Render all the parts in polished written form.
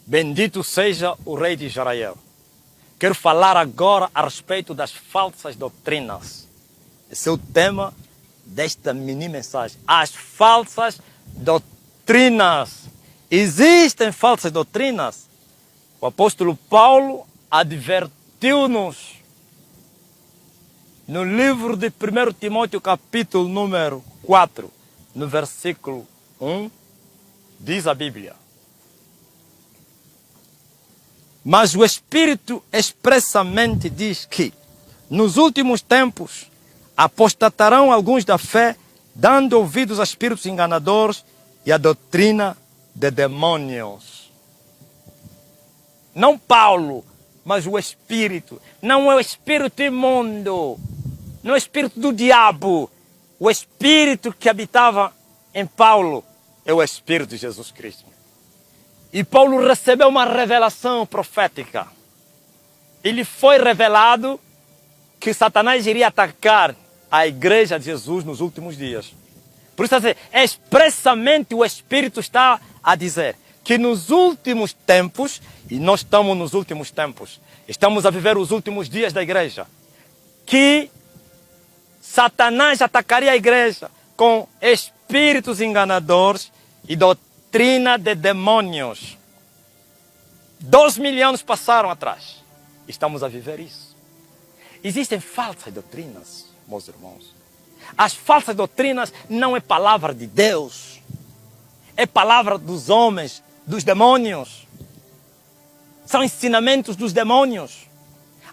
Bendito seja o Rei de Israel. Quero falar agora a respeito das falsas doutrinas. Esse é o tema desta mini mensagem. As falsas doutrinas. Existem falsas doutrinas? O apóstolo Paulo advertiu-nos no livro de 1 Timóteo, capítulo número 4, no versículo 1, diz a Bíblia: mas o Espírito expressamente diz que, nos últimos tempos, apostatarão alguns da fé, dando ouvidos a espíritos enganadores e a doutrina de demônios. Não Paulo, mas o Espírito. Não é o Espírito imundo, não é o Espírito do diabo. O Espírito que habitava em Paulo é o Espírito de Jesus Cristo. E Paulo recebeu uma revelação profética. Ele foi revelado que Satanás iria atacar a igreja de Jesus nos últimos dias. Por isso, expressamente o Espírito está a dizer que nos últimos tempos, e nós estamos nos últimos tempos, estamos a viver os últimos dias da igreja, que Satanás atacaria a igreja com espíritos enganadores e doutrina de demônios. 2000 anos passaram atrás. Estamos a viver isso. Existem falsas doutrinas, meus irmãos. As falsas doutrinas não é palavra de Deus. É palavra dos homens, dos demônios. São ensinamentos dos demônios.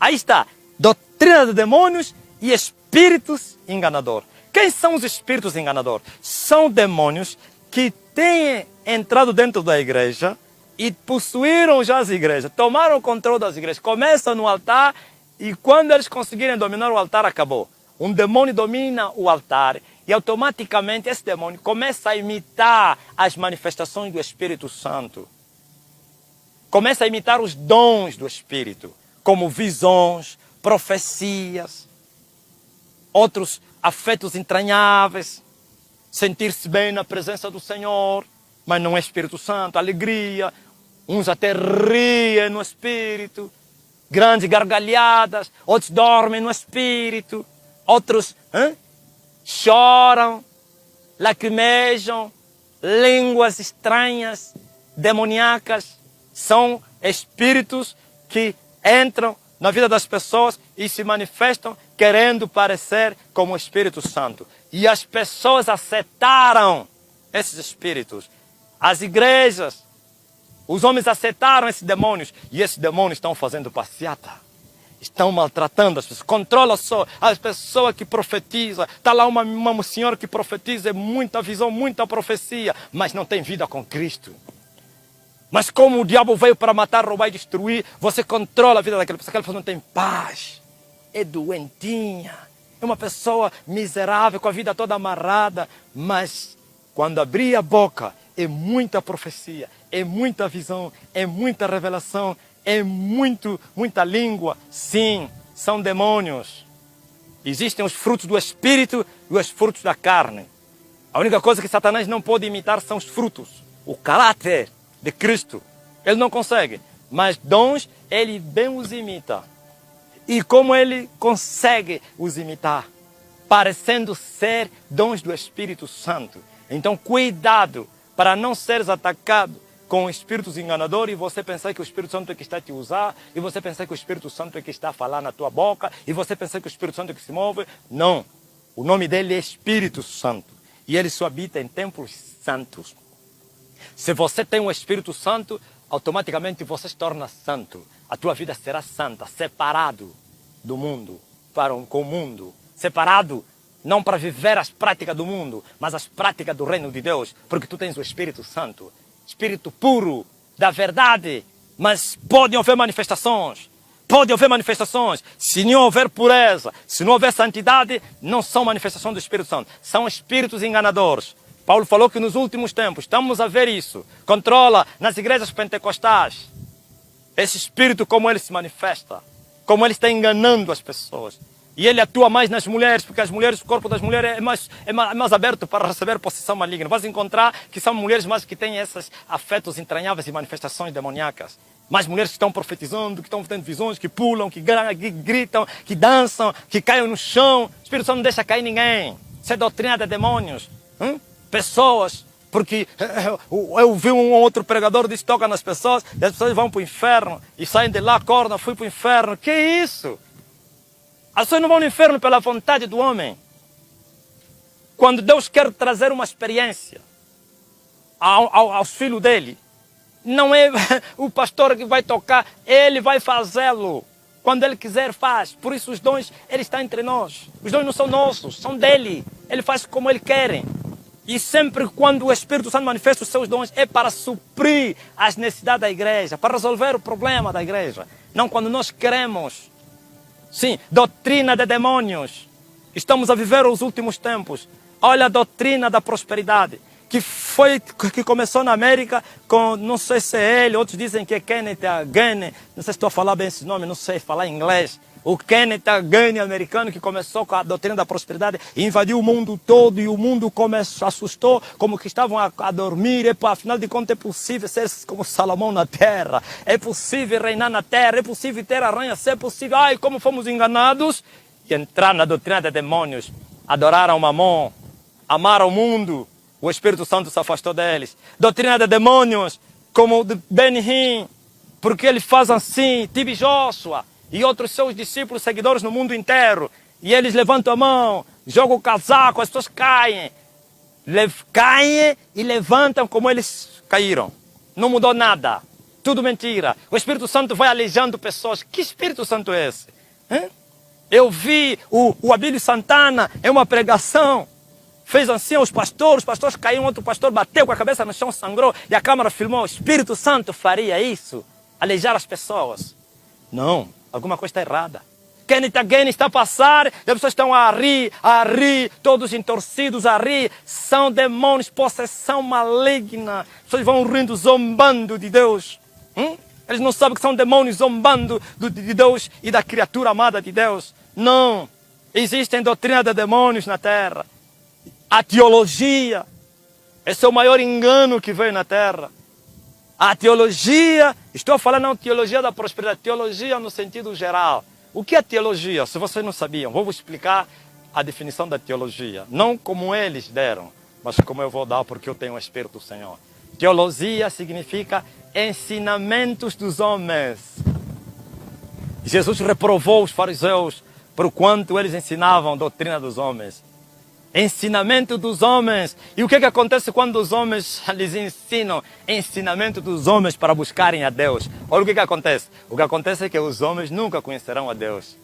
Aí está, doutrina de demônios e espíritos enganadores. Quem são os espíritos enganadores? São demônios que têm entrado dentro da igreja e possuíram já as igrejas, tomaram o controle das igrejas, começam no altar e quando eles conseguirem dominar o altar, acabou. Um demônio domina o altar e automaticamente esse demônio começa a imitar as manifestações do Espírito Santo. Começa a imitar os dons do Espírito, como visões, profecias, outros afetos entranháveis, sentir-se bem na presença do Senhor, mas não é Espírito Santo, alegria, uns até riem no Espírito, grandes gargalhadas, outros dormem no Espírito, outros choram, lacrimejam, línguas estranhas, demoníacas. São espíritos que entram na vida das pessoas e se manifestam querendo parecer como o Espírito Santo. E as pessoas aceitaram esses espíritos. As igrejas, os homens aceitaram esses demônios. E esses demônios estão fazendo passeata. Estão maltratando as pessoas. Controla só as pessoas que profetizam. Está lá uma senhora que profetiza, muita visão, muita profecia, mas não tem vida com Cristo. Mas como o diabo veio para matar, roubar e destruir, você controla a vida daquela pessoa. Aquela pessoa não tem paz. É doentinha. É uma pessoa miserável, com a vida toda amarrada. Mas quando abrir a boca, é muita profecia, é muita visão, é muita revelação, é muita língua. Sim, são demônios. Existem os frutos do Espírito e os frutos da carne. A única coisa que Satanás não pode imitar são os frutos. O caráter de Cristo. Ele não consegue. Mas dons, ele bem os imita. E como ele consegue os imitar? Parecendo ser dons do Espírito Santo. Então, cuidado para não seres atacado com espíritos enganadores e você pensar que o Espírito Santo é que está a te usar, e você pensar que o Espírito Santo é que está a falar na tua boca, e você pensar que o Espírito Santo é que se move. Não. O nome dele é Espírito Santo. E ele só habita em templos santos. Se você tem o Espírito Santo, automaticamente você se torna santo. A tua vida será santa, separado do mundo, com o mundo. Separado não para viver as práticas do mundo, mas as práticas do reino de Deus, porque tu tens o Espírito Santo, Espírito puro, da verdade. Mas podem haver manifestações, se não houver pureza, se não houver santidade, não são manifestações do Espírito Santo, são espíritos enganadores. Paulo falou que nos últimos tempos estamos a ver isso. Controla nas igrejas pentecostais esse espírito, como ele se manifesta, como ele está enganando as pessoas. E ele atua mais nas mulheres, porque as mulheres, o corpo das mulheres é mais aberto para receber possessão maligna. Vais encontrar que são mulheres mais que têm esses afetos entranháveis e manifestações demoníacas. Mais mulheres que estão profetizando, que estão tendo visões, que pulam, que gritam, que dançam, que caem no chão. O Espírito Santo não deixa cair ninguém. Isso é doutrina de demônios. Pessoas, porque eu vi um outro pregador disse, toca nas pessoas, e as pessoas vão para o inferno, e saem de lá, acordam, fui para o inferno. Que isso? As pessoas não vão no inferno pela vontade do homem. Quando Deus quer trazer uma experiência aos filhos dele, não é o pastor que vai tocar, ele vai fazê-lo. Quando ele quiser, faz. Por isso os dons, ele está entre nós. Os dons não são nossos, são dele. Ele faz como ele quer. E sempre quando o Espírito Santo manifesta os seus dons, é para suprir as necessidades da igreja, para resolver o problema da igreja. Não quando nós queremos. Sim, doutrina de demônios. Estamos a viver os últimos tempos. Olha a doutrina da prosperidade, que começou na América com, não sei se é ele, outros dizem que é Kenneth Hagin, não sei se estou a falar bem esse nome, não sei falar inglês. O Kenneth Hagin americano que começou com a doutrina da prosperidade, invadiu o mundo todo e o mundo assustou, como que estavam a dormir. Afinal de contas é possível ser como Salomão na terra, é possível reinar na terra, é possível ter arranha-céu, é possível, ai como fomos enganados. E entrar na doutrina de demônios, adoraram Mamon, amaram o mundo, o Espírito Santo se afastou deles. Doutrina de demônios, como de Ben-Hinn, porque ele faz assim, Tibi Joshua e outros seus discípulos, seguidores no mundo inteiro. E eles levantam a mão, jogam o casaco, as pessoas caem. Caem e levantam como eles caíram. Não mudou nada. Tudo mentira. O Espírito Santo vai aleijando pessoas. Que Espírito Santo é esse? Eu vi o Abílio Santana em uma pregação. Fez assim aos pastores, os pastores caíram, outro pastor bateu com a cabeça no chão, sangrou. E a câmara filmou. O Espírito Santo faria isso? Aleijar as pessoas? Não. Alguma coisa está errada. Kenneth Hagin está a passar, e as pessoas estão a rir, todos entorcidos a rir. São demônios, possessão maligna. As pessoas vão rindo, zombando de Deus. Eles não sabem que são demônios zombando de Deus e da criatura amada de Deus. Não. Existem doutrinas de demônios na terra. A teologia. Esse é o maior engano que veio na terra. A teologia, estou a falar não teologia da prosperidade, teologia no sentido geral. O que é teologia? Se vocês não sabiam, vou explicar a definição da teologia. Não como eles deram, mas como eu vou dar porque eu tenho o Espírito do Senhor. Teologia significa ensinamentos dos homens. Jesus reprovou os fariseus por quanto eles ensinavam a doutrina dos homens. Ensinamento dos homens. E o que acontece quando os homens lhes ensinam ensinamento dos homens para buscarem a Deus? Olha o que acontece. O que acontece é que os homens nunca conhecerão a Deus.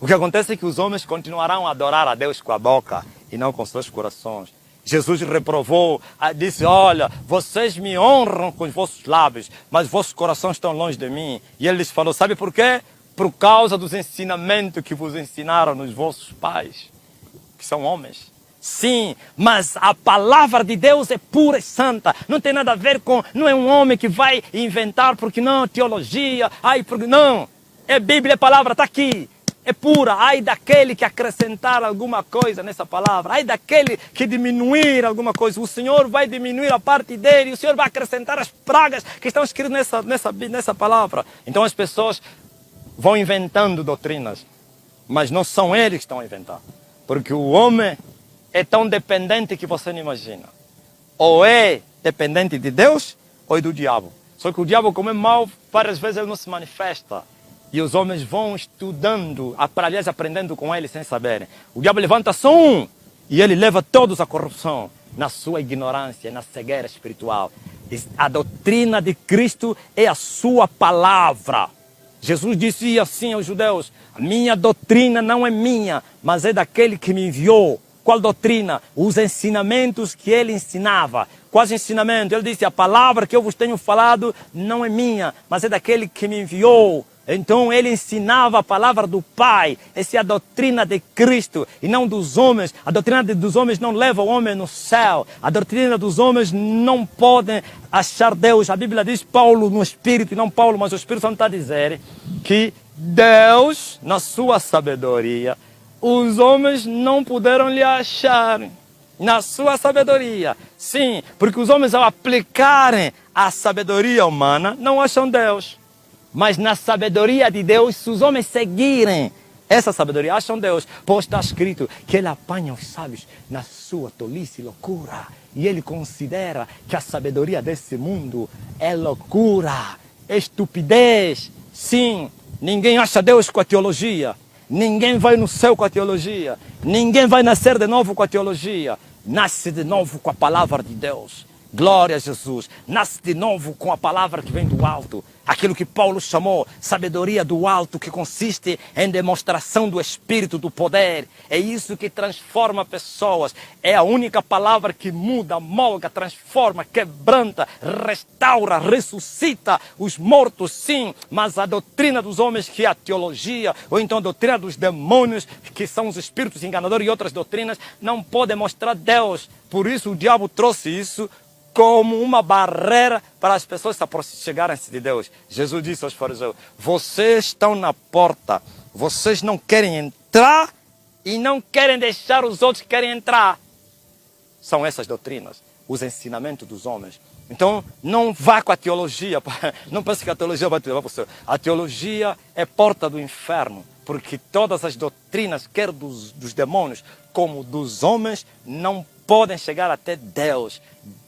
O que acontece é que os homens continuarão a adorar a Deus com a boca e não com seus corações. Jesus reprovou, disse, olha, vocês me honram com os vossos lábios, mas vossos corações estão longe de mim. E ele lhes falou, sabe por quê? Por causa dos ensinamentos que vos ensinaram nos vossos pais, que são homens. Sim, mas a palavra de Deus é pura e santa. Não tem nada a ver com... Não é um homem que vai inventar porque não, teologia. Ai, porque não. É Bíblia, é palavra, está aqui. É pura. Ai daquele que acrescentar alguma coisa nessa palavra. Ai daquele que diminuir alguma coisa. O Senhor vai diminuir a parte dele. O Senhor vai acrescentar as pragas que estão escritas nessa palavra. Então as pessoas vão inventando doutrinas. Mas não são eles que estão a inventar. Porque o homem... é tão dependente que você não imagina. Ou é dependente de Deus, ou é do diabo. Só que o diabo, como é mau, várias vezes ele não se manifesta. E os homens vão estudando, aliás, aprendendo com ele sem saberem. O diabo levanta só um, e ele leva todos à corrupção, na sua ignorância, na cegueira espiritual. A doutrina de Cristo é a sua palavra. Jesus disse assim aos judeus, a minha doutrina não é minha, mas é daquele que me enviou. Qual doutrina? Os ensinamentos que ele ensinava. Quais ensinamentos? Ele disse, a palavra que eu vos tenho falado não é minha, mas é daquele que me enviou. Então ele ensinava a palavra do Pai. Essa é a doutrina de Cristo e não dos homens. A doutrina dos homens não leva o homem no céu. A doutrina dos homens não pode achar Deus. A Bíblia diz, Paulo no Espírito, e não Paulo, mas o Espírito Santo está a dizer que Deus, na sua sabedoria, os homens não puderam lhe achar na sua sabedoria. Sim, porque os homens, ao aplicarem a sabedoria humana, não acham Deus. Mas na sabedoria de Deus, se os homens seguirem essa sabedoria, acham Deus. Pois está escrito que Ele apanha os sábios na sua tolice e loucura. E Ele considera que a sabedoria desse mundo é loucura, é estupidez. Sim, ninguém acha Deus com a teologia. Ninguém vai no céu com a teologia. Ninguém vai nascer de novo com a teologia. Nasce de novo com a palavra de Deus. Glória a Jesus. Nasce de novo com a palavra que vem do alto. Aquilo que Paulo chamou sabedoria do alto, que consiste em demonstração do Espírito, do poder. É isso que transforma pessoas. É a única palavra que muda, molda, transforma, quebranta, restaura, ressuscita os mortos, sim. Mas a doutrina dos homens, que é a teologia, ou então a doutrina dos demônios, que são os espíritos enganadores e outras doutrinas, não pode mostrar Deus. Por isso o diabo trouxe isso como uma barreira para as pessoas chegarem-se de Deus. Jesus disse aos fariseus: vocês estão na porta, vocês não querem entrar e não querem deixar os outros que querem entrar. São essas doutrinas, os ensinamentos dos homens. Então, não vá com a teologia, não pense que a teologia vai te levar para o céu. A teologia é porta do inferno, porque todas as doutrinas, quer dos demônios como dos homens, não podem chegar até Deus.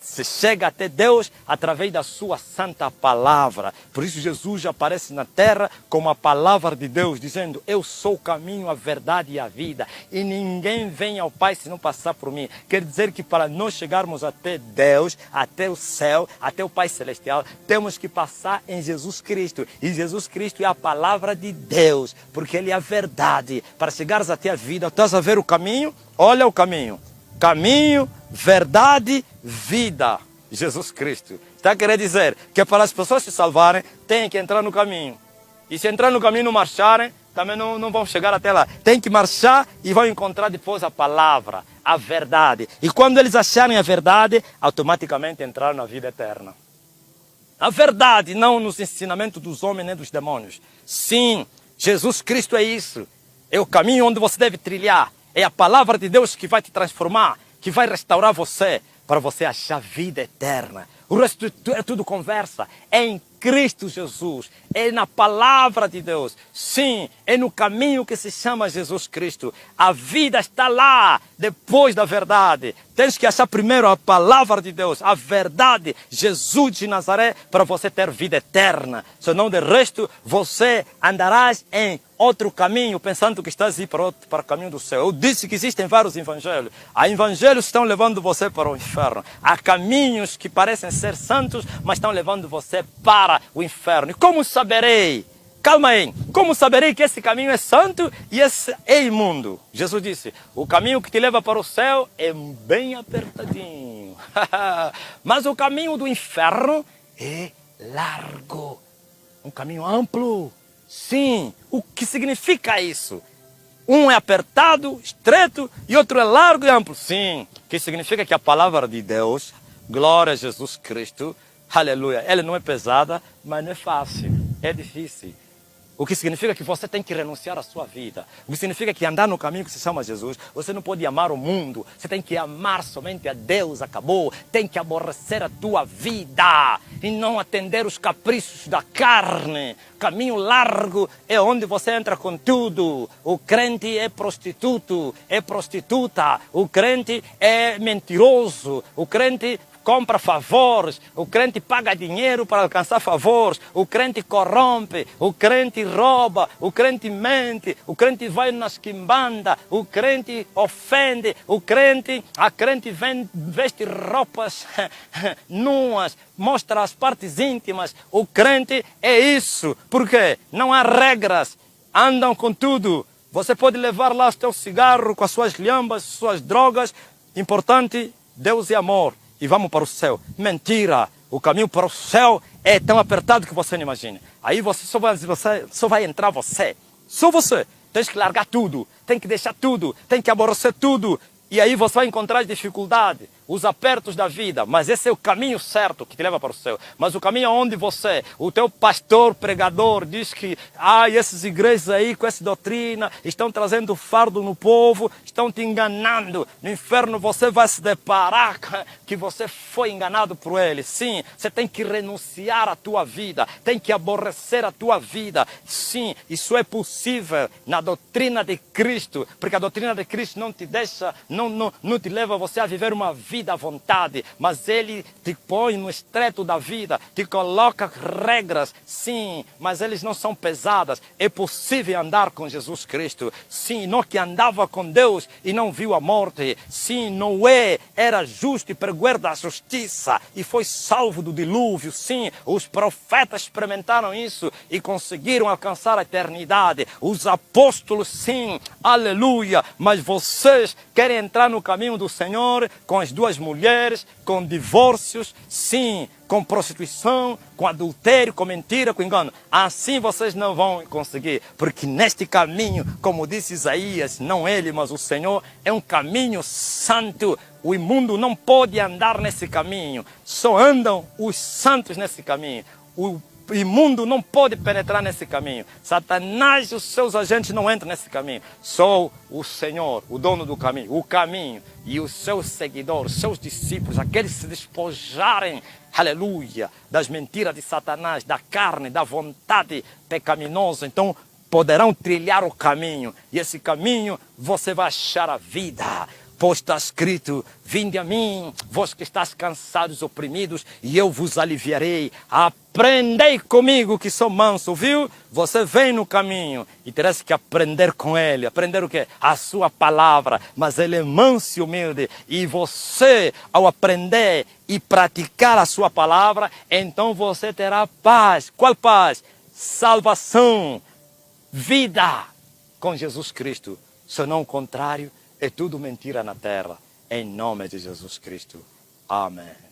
Se chega até Deus através da sua santa palavra. Por isso Jesus aparece na terra como a palavra de Deus, dizendo: eu sou o caminho, a verdade e a vida, e ninguém vem ao Pai se não passar por mim. Quer dizer que para nós chegarmos até Deus, até o céu, até o Pai Celestial, temos que passar em Jesus Cristo. E Jesus Cristo é a palavra de Deus, porque Ele é a verdade. Para chegares até a vida, estás a ver o caminho? Olha o caminho. Caminho, verdade, vida. Jesus Cristo. Está a querer dizer que para as pessoas se salvarem, têm que entrar no caminho. E se entrar no caminho e não marcharem, também não vão chegar até lá. Tem que marchar e vão encontrar depois a palavra, a verdade. E quando eles acharem a verdade, automaticamente entraram na vida eterna. A verdade, não nos ensinamentos dos homens nem dos demônios. Sim, Jesus Cristo é isso. É o caminho onde você deve trilhar. É a palavra de Deus que vai te transformar, que vai restaurar você, para você achar vida eterna. O resto é tudo conversa. É em Cristo Jesus. É na palavra de Deus. Sim, é no caminho que se chama Jesus Cristo. A vida está lá, depois da verdade. Tens que achar primeiro a palavra de Deus, a verdade, Jesus de Nazaré, para você ter vida eterna. Senão, de resto, você andarás em outro caminho, pensando que estás a ir para o caminho do céu. Eu disse que existem vários evangelhos. Há evangelhos que estão levando você para o inferno. Há caminhos que parecem ser santos, mas estão levando você para o inferno. E como saberei? Calma aí. Como saberei que esse caminho é santo e esse é imundo? Jesus disse: o caminho que te leva para o céu é bem apertadinho. Mas o caminho do inferno é largo. Um caminho amplo. Sim. O que significa isso? Um é apertado, estreito, e outro é largo e amplo. Sim. Que significa que a palavra de Deus, glória a Jesus Cristo, aleluia, ela não é pesada, mas não é fácil. É difícil. O que significa que você tem que renunciar à sua vida. O que significa que andar no caminho que se chama Jesus, você não pode amar o mundo. Você tem que amar somente a Deus, acabou. Tem que aborrecer a tua vida e não atender os caprichos da carne. Caminho largo é onde você entra com tudo. O crente é prostituto, é prostituta. O crente é mentiroso. O crente compra favores, o crente paga dinheiro para alcançar favores, o crente corrompe, o crente rouba, o crente mente, o crente vai na esquimbanda, o crente ofende, a crente veste roupas nuas, mostra as partes íntimas. O crente é isso. Por quê? Não há regras, andam com tudo. Você pode levar lá o seu cigarro com as suas lhambas, suas drogas. Importante, Deus é amor. E vamos para o céu. Mentira! O caminho para o céu é tão apertado que você não imagina. Aí você só vai entrar você. Só você. Tens que largar tudo. Tem que deixar tudo. Tem que aborrecer tudo. E aí você vai encontrar dificuldade. os apertos da vida, mas esse é o caminho certo que te leva para o céu. Mas o caminho onde você, o teu pastor, pregador, diz que essas igrejas aí com essa doutrina estão trazendo fardo no povo, estão te enganando. No inferno você vai se deparar que você foi enganado por ele. Sim, você tem que renunciar à tua vida, tem que aborrecer a tua vida. Sim, isso é possível na doutrina de Cristo, porque a doutrina de Cristo não te deixa, não te leva você a viver uma vida à vontade, mas ele te põe no estreito da vida, te coloca regras, sim, mas eles não são pesadas. É possível andar com Jesus Cristo. Sim, Enoque que andava com Deus e não viu a morte. Sim, Noé era justo e pregoeiro da justiça e foi salvo do dilúvio. Sim, os profetas experimentaram isso e conseguiram alcançar a eternidade. Os apóstolos, sim, aleluia. Mas vocês querem entrar no caminho do Senhor com as duas mulheres, com divórcios, sim, com prostituição, com adultério, com mentira, com engano. Assim vocês não vão conseguir, porque neste caminho, como disse Isaías, não ele, mas o Senhor, é um caminho santo. O imundo não pode andar nesse caminho, só andam os santos nesse caminho. O imundo não pode penetrar nesse caminho. Satanás e os seus agentes não entram nesse caminho. Só o Senhor, o dono do caminho, o caminho, e os seus seguidores, os seus discípulos, aqueles que se despojarem, aleluia, das mentiras de Satanás, da carne, da vontade pecaminosa, então poderão trilhar o caminho. E esse caminho você vai achar a vida. Pois está escrito: vinde a mim, vós que estáis cansados e oprimidos, e eu vos aliviarei. Aprendei comigo que sou manso, viu? Você vem no caminho e terás que aprender com ele. Aprender o quê? A sua palavra. Mas ele é manso e humilde. E você, ao aprender e praticar a sua palavra, então você terá paz. Qual paz? Salvação, vida com Jesus Cristo. Senão o contrário, é tudo mentira na terra. Em nome de Jesus Cristo. Amém.